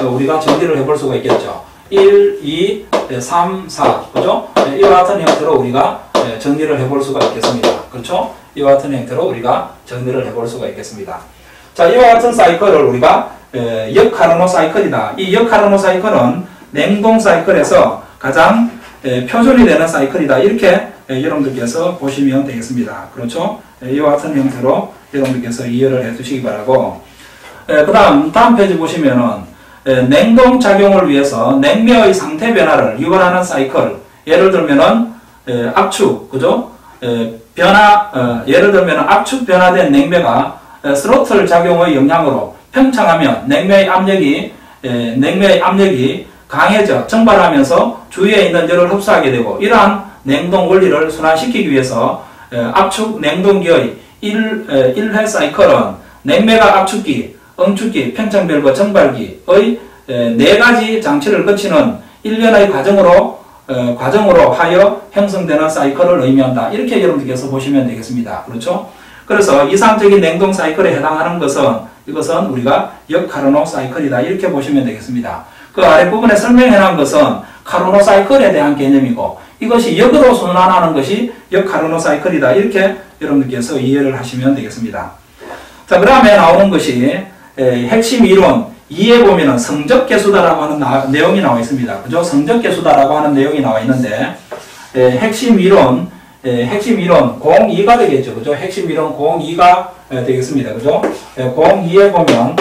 우리가 정리를 해볼 수가 있겠죠. 1, 2, 3, 4. 그죠? 이와 같은 형태로 우리가 정리를 해볼 수가 있겠습니다. 그렇죠? 이와 같은 형태로 우리가 정리를 해볼 수가 있겠습니다. 자, 이와 같은 사이클을 우리가 역카르노 사이클이다. 이 역카르노 사이클은 냉동 사이클에서 가장 표준이 되는 사이클이다. 이렇게 여러분들께서 보시면 되겠습니다. 그렇죠? 이와 같은 형태로 여러분들께서 이해를 해 주시기 바라고, 그 다음 페이지 보시면은 냉동 작용을 위해서 냉매의 상태 변화를 유발하는 사이클, 예를 들면은 압축, 그죠? 예를 들면 압축 변화된 냉매가 스로틀 작용의 영향으로 평창하면 냉매의 압력이 강해져 증발하면서 주위에 있는 열을 흡수하게 되고, 이러한 냉동 원리를 순환시키기 위해서 압축 냉동기의 1회 사이클은 냉매가 압축기, 응축기, 팽창별과 증발기의 4가지 장치를 거치는 일련의 과정으로 하여 형성되는 사이클을 의미한다. 이렇게 여러분들께서 보시면 되겠습니다. 그렇죠? 그래서 이상적인 냉동 사이클에 해당하는 이것은 우리가 역카르노 사이클이다. 이렇게 보시면 되겠습니다. 그 아랫부분에 설명해 놓은 것은 카르노 사이클에 대한 개념이고, 이것이 역으로 순환하는 것이 역카르노 사이클이다. 이렇게 여러분들께서 이해를 하시면 되겠습니다. 자, 그 다음에 나오는 것이 핵심 이론 2에 보면은 성적계수다라고 하는 내용이 나와 있습니다. 그죠? 성적계수다라고 하는 내용이 나와 있는데, 핵심 이론 02가 되겠죠. 그죠? 핵심 이론 02가 되겠습니다. 그죠? 02에 보면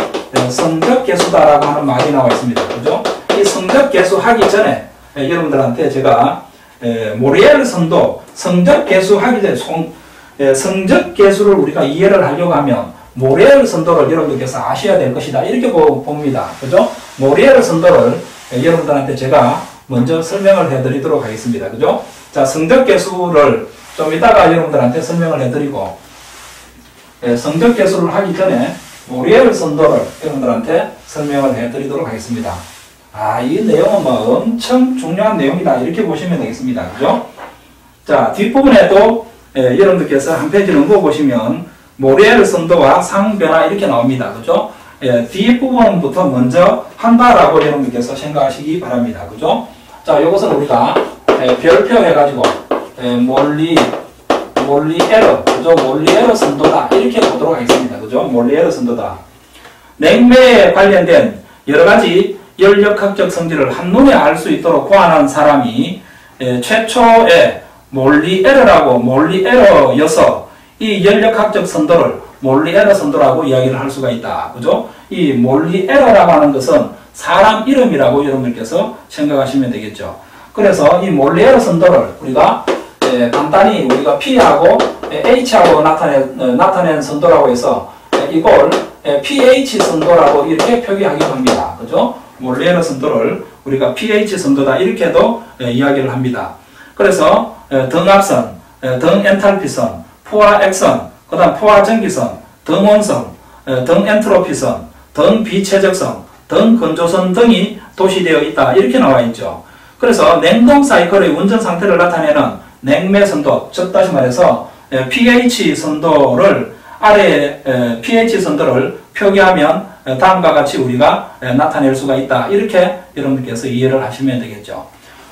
성적계수다라고 하는 말이 나와 있습니다. 그죠? 이 성적계수 하기 전에 여러분들한테 제가 모리엘 선도, 성적계수 하기 전에 성적계수를 우리가 이해를 하려고 하면 모리엘 선도를 여러분들께서 아셔야 될 것이다. 이렇게 봅니다. 그죠? 모리엘 선도를 여러분들한테 제가 먼저 설명을 해드리도록 하겠습니다. 그죠? 자, 성적계수를 좀 이따가 여러분들한테 설명을 해드리고, 성적계수를 하기 전에 모리엘 선도를 여러분들한테 설명을 해드리도록 하겠습니다. 이 내용은 뭐 엄청 중요한 내용이다. 이렇게 보시면 되겠습니다. 그죠? 자, 뒷부분에도 여러분들께서 한 페이지 넘겨 보시면 모리엘 선도와 상변화 이렇게 나옵니다. 그죠? 뒷부분부터 먼저 한다라고 여러분들께서 생각하시기 바랍니다. 그죠? 자, 이것은 우리가 별표 해가지고 몰리 에러, 그죠? 몰리 에러 선도다. 이렇게 보도록 하겠습니다. 그죠? 몰리 에러 선도다. 냉매에 관련된 여러가지 열역학적 성질을 한눈에 알 수 있도록 고안한 사람이 최초에 몰리 에러여서 이 열역학적 선도를 몰리 에러 선도라고 이야기를 할 수가 있다. 그죠? 이 몰리 에러라고 하는 것은 사람 이름이라고 여러분들께서 생각하시면 되겠죠. 그래서 이 몰리 에러 선도를 우리가 간단히 우리가 P하고 H하고 나타낸 선도라고 해서 이걸 pH 선도라고 이렇게 표기하기도 합니다. 그죠? 몰리 에러 선도를 우리가 pH 선도다 이렇게도 이야기를 합니다. 그래서 등압선, 등엔탈피선, 포화액선, 그 다음 포화전기선, 등온선, 등엔트로피선, 등비최적선, 등건조선 등이 도시되어 있다. 이렇게 나와 있죠. 그래서 냉동 사이클의 운전 상태를 나타내는 냉매 선도, 즉 다시 말해서 pH 선도를 아래 pH 선도를 표기하면 다음과 같이 우리가 나타낼 수가 있다. 이렇게 여러분들께서 이해를 하시면 되겠죠.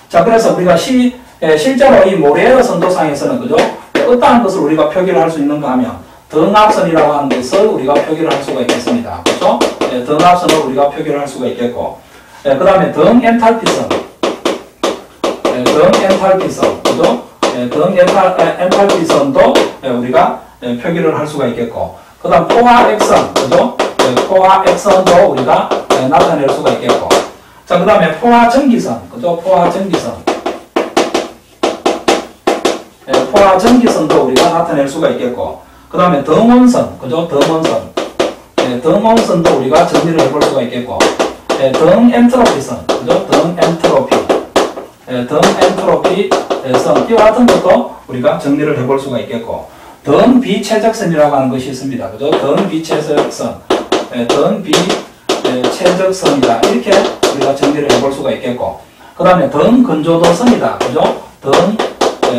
자, 그래서 우리가 실제로 이 모리에러 선도상에서는 그죠? 어떠한 것을 우리가 표기를 할 수 있는가 하면 등압선이라고 하는 것을 우리가 표기를 할 수가 있겠습니다. 그렇죠? 등압선을 우리가 표기를 할 수가 있겠고, 그 다음에 등엔탈피선, 그죠? 등엔탈피선도 우리가 표기를 할 수가 있겠고, 그 다음 포화액선, 그죠? 포화액선도 우리가 나타낼 수가 있겠고, 자, 그 다음에 포화전기선, 그죠? 포화전기선도 우리가 나타낼 수가 있겠고, 그 다음에 등온선, 그죠? 등온선도 우리가 정리를 해볼 수가 있겠고, 등엔트로피선, 그죠? 등엔트로피선, 이와 같은 것도 우리가 정리를 해볼 수가 있겠고, 등비최적선이라고 하는 것이 있습니다. 그죠? 등비최적선이다. 이렇게 우리가 정리를 해볼 수가 있겠고, 그 다음에 등건조도선이다. 그죠?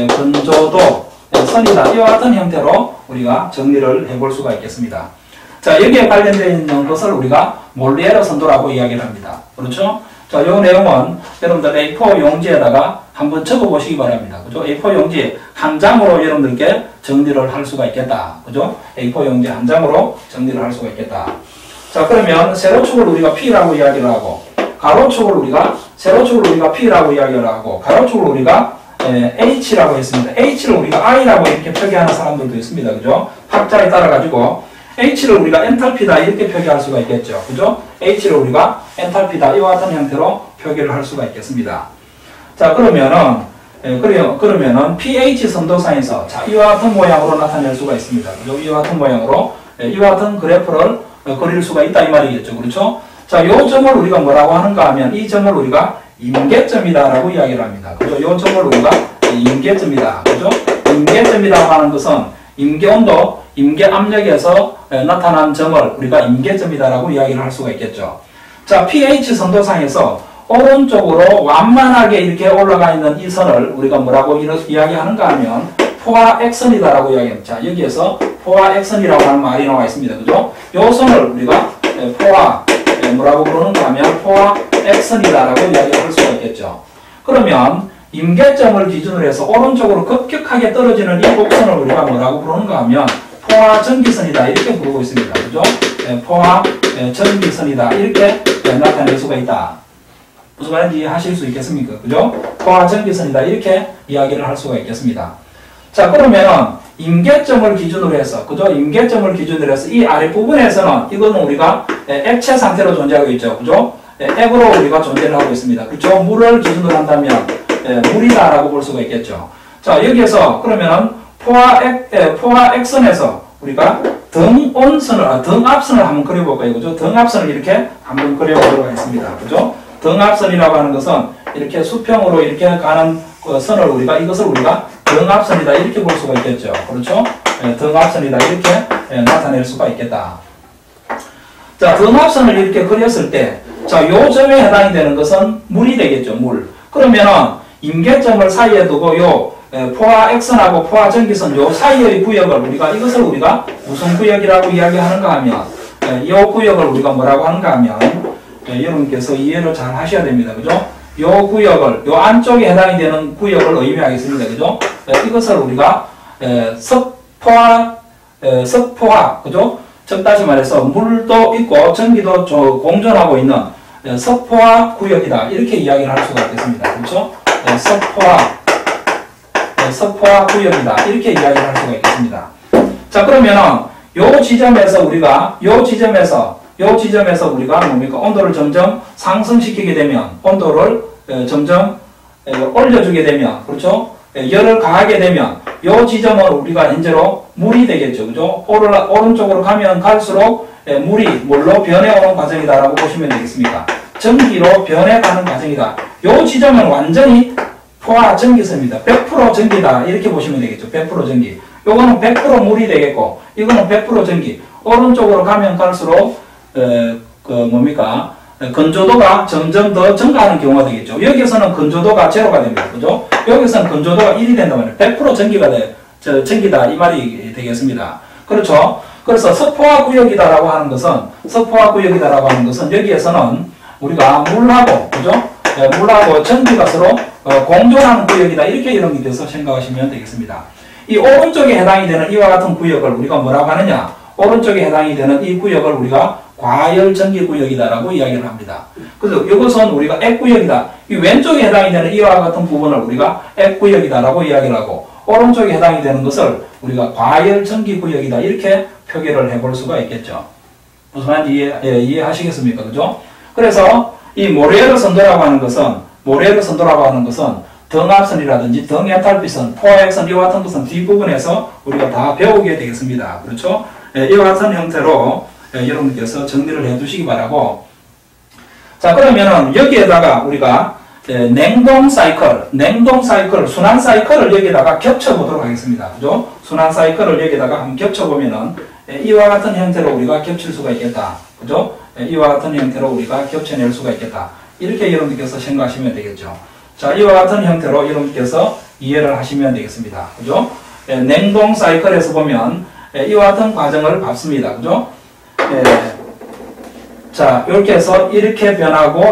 건조도 선이다. 이와 같은 형태로 우리가 정리를 해볼 수가 있겠습니다. 자, 여기에 관련되어 있는 것을 우리가 몰리에르 선도라고 이야기를 합니다. 그렇죠? 자, 이 내용은 여러분들 A4 용지에다가 한번 적어 보시기 바랍니다. 그죠? A4 용지 한 장으로 여러분들께 정리를 할 수가 있겠다. 그죠? A4 용지 한 장으로 정리를 할 수가 있겠다. 자, 그러면 세로축을 우리가 P라고 이야기를 하고, 세로축을 우리가 P라고 이야기를 하고, 가로축을 우리가 H라고 했습니다. H를 우리가 I라고 이렇게 표기하는 사람들도 있습니다. 그죠? 학자에 따라 가지고 H를 우리가 엔탈피다 이렇게 표기할 수가 있겠죠. 그죠? H를 우리가 엔탈피다 이와 같은 형태로 표기를 할 수가 있겠습니다. 자, 그러면은 pH 선도상에서 자, 이와 같은 모양으로 나타낼 수가 있습니다. 그죠? 이와 같은 모양으로 이와 같은 그래프를 그릴 수가 있다 이 말이겠죠. 그렇죠? 자, 요 점을 우리가 뭐라고 하는가 하면 이 점을 우리가 임계점이다라고 이야기를 합니다. 그죠? 요 점을 우리가 임계점이다. 그죠? 임계점이라고 하는 것은 임계온도, 임계압력에서 나타난 점을 우리가 임계점이다라고 이야기를 할 수가 있겠죠. 자, pH 선도상에서 오른쪽으로 완만하게 이렇게 올라가 있는 이 선을 우리가 뭐라고 이야기하는가 하면 포화액선이다라고 이야기합니다. 자, 여기에서 포화액선이라고 하는 말이 나와 있습니다. 그죠? 요 선을 우리가 뭐라고 부르는가 하면 포화액선이다라고 이야기할 수가 있겠죠. 그러면 임계점을 기준으로 해서 오른쪽으로 급격하게 떨어지는 이 곡선을 우리가 뭐라고 부르는가 하면 포화전기선이다 이렇게 부르고 있습니다. 그죠? 포화전기선이다 이렇게 나타낼 수가 있다. 무슨 말인지 이해하실 수 있겠습니까? 그죠? 포화전기선이다 이렇게 이야기를 할 수가 있겠습니다. 자, 그러면 임계점을 기준으로 해서, 그죠? 임계점을 기준으로 해서 이 아랫부분에서는 이거는 우리가 액체 상태로 존재하고 있죠. 그죠? 액으로 우리가 존재를 하고 있습니다. 그렇죠? 물을 기준으로 한다면 물이다라고 볼 수가 있겠죠. 자, 여기에서 그러면은 포화액선에서 우리가 등압선을 한번 그려볼까요? 그죠? 등압선을 이렇게 한번 그려보도록 하겠습니다. 그죠? 등압선이라고 하는 것은 이렇게 수평으로 이렇게 가는 선을 이것을 우리가 등압선이다 이렇게 볼 수가 있겠죠. 그렇죠? 등압선이다 이렇게 나타낼 수가 있겠다. 자, 등압선을 이렇게 그렸을 때, 자, 요 점에 해당이 되는 것은 물이 되겠죠. 물. 그러면은 임계점을 사이에 두고 요 포화액선하고 포화전기선 요 사이의 구역을 이것을 우리가 무슨 구역이라고 이야기하는가 하면 이 구역을 우리가 뭐라고 하는가 하면 여러분께서 이해를 잘 하셔야 됩니다. 그죠? 요 구역을 요 안쪽에 해당이 되는 구역을 의미하겠습니다. 그죠? 이것을 우리가 석포화 그죠? 즉 다시 말해서 물도 있고 전기도 공존하고 있는 석포화 구역이다 이렇게 이야기를 할 수가 있겠습니다. 그렇죠? 석포화 구역이다 이렇게 이야기를 할 수가 있겠습니다. 자, 그러면은 요 지점에서 우리가 뭡니까? 온도를 점점 상승시키게 되면 온도를 점점 올려주게 되면, 그렇죠? 열을 가하게 되면 요 지점은 우리가 현재로 물이 되겠죠. 그죠? 오른쪽으로 가면 갈수록 물이 뭘로 변해오는 과정이다라고 보시면 되겠습니까? 전기로 변해가는 과정이다. 요 지점은 완전히 포화전기선입니다. 100% 전기다 이렇게 보시면 되겠죠. 100% 전기. 요거는 100% 물이 되겠고 이거는 100% 전기. 오른쪽으로 가면 갈수록 건조도가 점점 더 증가하는 경우가 되겠죠. 여기서는 건조도가 제로가 됩니다. 그죠? 여기서는 건조도가 1이 된단 말이에요. 100% 전기다 이 말이 되겠습니다. 그렇죠? 그래서 석포화 구역이다라고 하는 것은 여기에서는 우리가 물하고, 그죠? 물하고 전기가 서로 공존하는 구역이다 이렇게 여러분께서 생각하시면 되겠습니다. 이 오른쪽에 해당이 되는 이와 같은 구역을 우리가 뭐라고 하느냐? 오른쪽에 해당이 되는 이 구역을 우리가 과열전기구역이다라고 이야기를 합니다. 그래서 이것은 우리가 액구역이다. 이 왼쪽에 해당이 되는 이와 같은 부분을 우리가 액구역이다라고 이야기를 하고 오른쪽에 해당이 되는 것을 우리가 과열전기구역이다 이렇게 표기를 해볼 수가 있겠죠. 무슨 말인지 이해하시겠습니까? 그죠? 그래서 이 모레르 선도라고 하는 것은 등압선이라든지 등엔탈피선, 포화액선 이와 같은 것은 뒷부분에서 우리가 다 배우게 되겠습니다. 그렇죠? 이와 같은 형태로 여러분께서 정리를 해 두시기 바라고. 자, 그러면은 여기에다가 우리가 냉동 사이클, 순환 사이클을 여기에다가 겹쳐 보도록 하겠습니다. 그죠? 순환 사이클을 여기에다가 한번 겹쳐 보면은 이와 같은 형태로 우리가 겹칠 수가 있겠다. 그죠? 이와 같은 형태로 우리가 겹쳐낼 수가 있겠다. 이렇게 여러분께서 생각하시면 되겠죠. 자, 이와 같은 형태로 여러분께서 이해를 하시면 되겠습니다. 그죠? 냉동 사이클에서 보면 이와 같은 과정을 밟습니다. 그죠? 자, 이렇게 해서 이렇게 변하고